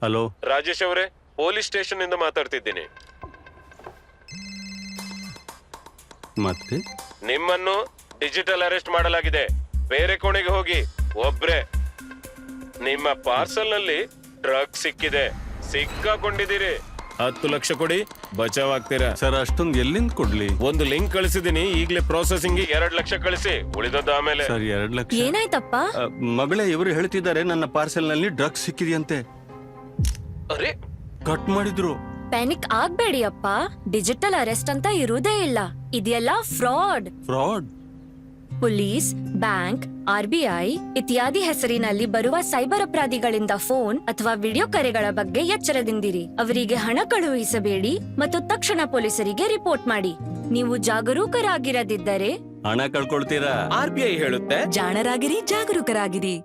Hello, Rajesh ಅವರೇ, police station ಇಂದ ಮಾತಾಡ್ತಿದ್ದೀನಿ. ಮತ್ತೆ ನಿಮ್ಮನ್ನು ಡಿಜಿಟಲ್ ಅರೆಸ್ಟ್ ಮಾಡಲಾಗಿದೆ. ಬೇರೆ ಕೋಣೆಗೆ ಹೋಗಿ. ಒಬ್ರೆ. ನಿಮ್ಮ ಪಾರ್ಸಲ್ ನಲ್ಲಿ ಡ್ರಗ್ ಸಿಕ್ಕಿದೆ. ಸಿಕ್ಕಾಕೊಂಡಿದ್ದೀರಿ. 10 ಲಕ್ಷ ಕೊಡಿ, ಬಚಾವ್ ಆಗ್ತೀರಾ. ಸರ್, ಅಷ್ಟೊಂದು ಎಲ್ಲಿಂದ ಕೊಡ್ಲಿ? ಒಂದು ಲಿಂಕ್ ಕಳಿಸಿದೀನಿ, ಈಗಲೇ ಪ್ರೊಸೆಸಿಂಗ್ 2 ಲಕ್ಷ ಕಳಿಸಿ, ಉಳಿದದ್ದು ಆಮೇಲೆ. ಸರ್, 2 ಲಕ್ಷ. ಏನಾಯ್ತಪ್ಪ? ಮಗಳೇ, ಇವರು ಹೇಳ್ತಿದ್ದಾರೆ ನನ್ನ ಪಾರ್ಸೆಲ್ ನಲ್ಲಿ ಡ್ರಗ್ಸ್ ಸಿಕ್ಕಿದೆಯಂತೆ. ಅರೆ, ಕಟ್ ಮಾಡಿದ್ರು. ಪ್ಯಾನಿಕ್ ಆಗ್ಬೇಡಿ ಅಪ್ಪ. ಡಿಜಿಟಲ್ ಅರೆಸ್ಟ್ ಅಂತ ಇರುವುದೇ ಇಲ್ಲ. ಇದೆಲ್ಲ fraud. Fraud? Police, bank, RBI ಇತ್ಯಾದಿ ಹೆಸರಿನಲ್ಲಿ ಬರುವ ಸೈಬರ್ ಅಪರಾಧಿಗಳಿಂದ ಫೋನ್ ಅಥವಾ ವಿಡಿಯೋ ಕರೆಗಳ ಬಗ್ಗೆ ಎಚ್ಚರದಿಂದಿರಿ. ಅವರಿಗೆ ಹಣ ಕಳುಹಿಸಬೇಡಿ ಮತ್ತು ತಕ್ಷಣ ಪೊಲೀಸರಿಗೆ ರಿಪೋರ್ಟ್ ಮಾಡಿ. ನೀವು ಜಾಗರೂಕರಾಗಿರದಿದ್ದರೆ ಹಣ ಕಳ್ಕೊಳ್ತೀರಾ. RBI ಹೇಳುತ್ತೆ, ಜಾಣರಾಗಿರಿ, ಜಾಗರೂಕರಾಗಿರಿ.